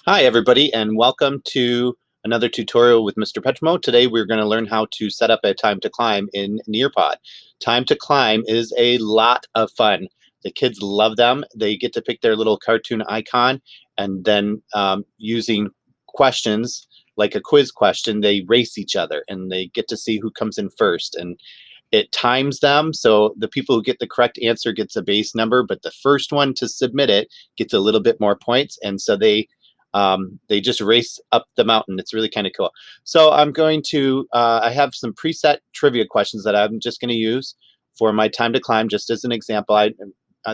Hi everybody, and welcome to another tutorial with Mr. Petrimo. Today we're going to learn how to set up a time to climb in Nearpod. Time to climb is a lot of fun. The kids love them. They get to pick their little cartoon icon, and then using questions like a quiz question, they race each other and they get to see who comes in first. And it times them, so the people who get the correct answer gets a base number, but the first one to submit it gets a little bit more points, and so they just race up the mountain. It's really kind of cool. So I'm going to, I have some preset trivia questions that I'm just going to use for my time to climb, just as an example.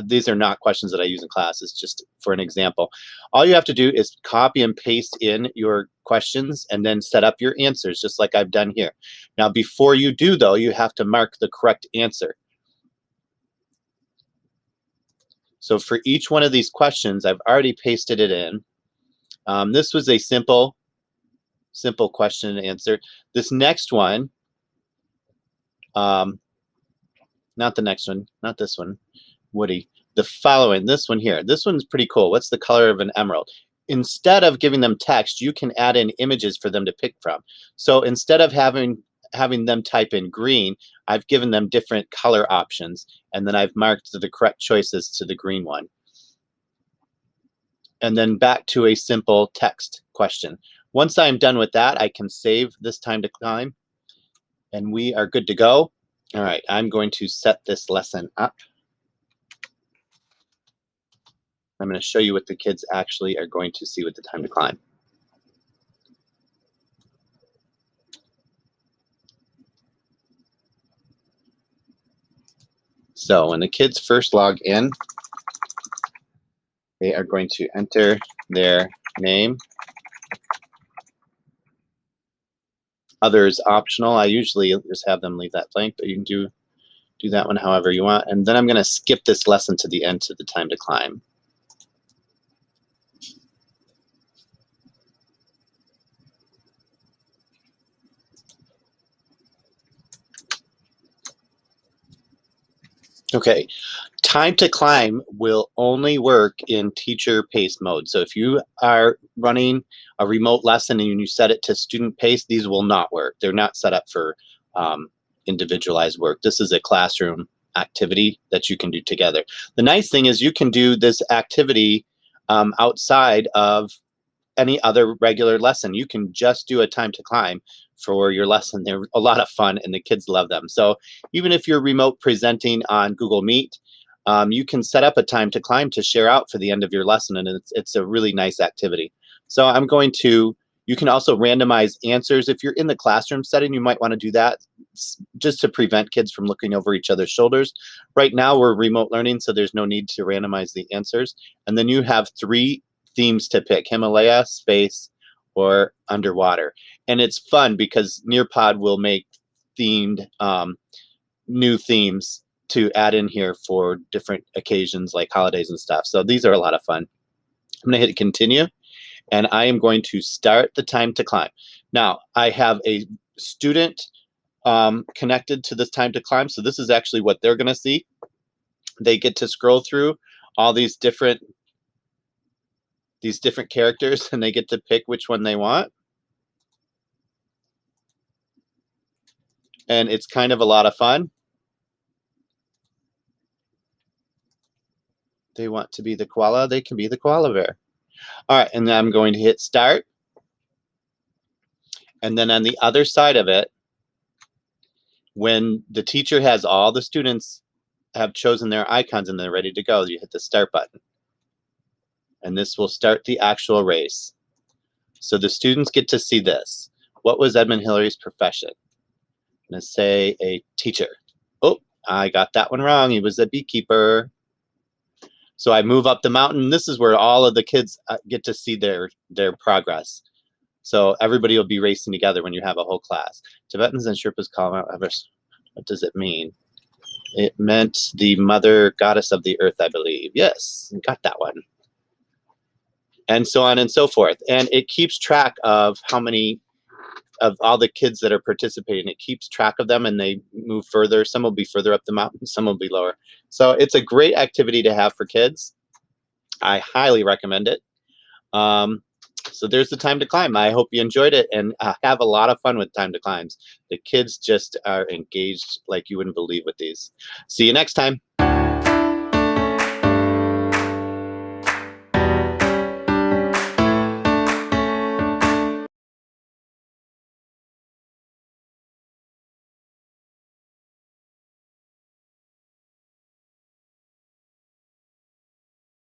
These are not questions that I use in class. It's just for an example. All you have to do is copy and paste in your questions and then set up your answers, just like I've done here. Now, before you do, though, you have to mark the correct answer. So for each one of these questions, I've already pasted it in. This was a simple question and answer. This next one, not the next one, not this one, Woody. The following, this one here. This one's pretty cool. What's the color of an emerald? Instead of giving them text, you can add in images for them to pick from. So instead of having them type in green, I've given them different color options, and then I've marked the correct choices to the green one. And then back to a simple text question. Once I'm done with that, I can save this time to climb, and we are good to go. All right, I'm going to set this lesson up. I'm going to show you what the kids actually are going to see with the time to climb. So when the kids first log in, they are going to enter their name. Others optional. I usually just have them leave that blank, but you can do that one however you want. And then I'm going to skip this lesson to the end to the time to climb. Okay, time to climb will only work in teacher pace mode. So if you are running a remote lesson and you set it to student pace, these will not work. They're not set up for individualized work. This is a classroom activity that you can do together. The nice thing is you can do this activity outside of any other regular lesson. You can just do a time to climb for your lesson. They're a lot of fun and the kids love them. So even if you're remote presenting on Google Meet, you can set up a time to climb to share out for the end of your lesson, and it's a really nice activity. So I'm going to, you can also randomize answers. If you're in the classroom setting, you might want to do that just to prevent kids from looking over each other's shoulders. Right now we're remote learning, so there's no need to randomize the answers. And then you have 3 themes to pick: Himalaya, space, or underwater. And it's fun because Nearpod will make themed new themes to add in here for different occasions like holidays and stuff. So these are a lot of fun. I'm going to hit continue, and I am going to start the time to climb. Now, I have a student connected to this time to climb, so this is actually what they're going to see. They get to scroll through all these different characters, and they get to pick which one they want. And it's kind of a lot of fun. They want to be the koala, they can be the koala bear. All right, and then I'm going to hit start. And then on the other side of it, when the teacher has all the students have chosen their icons and they're ready to go, you hit the start button. And this will start the actual race. So the students get to see this. What was Edmund Hillary's profession? I'm going to say a teacher. Oh, I got that one wrong. He was a beekeeper. So I move up the mountain. This is where all of the kids get to see their progress. So everybody will be racing together when you have a whole class. Tibetans and Sherpas call Mount Everest. What does it mean? It meant the mother goddess of the earth, I believe. Yes, got that one. And so on and so forth. And it keeps track of how many of all the kids that are participating. It keeps track of them, and they move further. Some will be further up the mountain, some will be lower. So it's a great activity to have for kids. I highly recommend it. So there's the time to climb. I hope you enjoyed it and have a lot of fun with time to climbs. The kids just are engaged like you wouldn't believe with these. See you next time.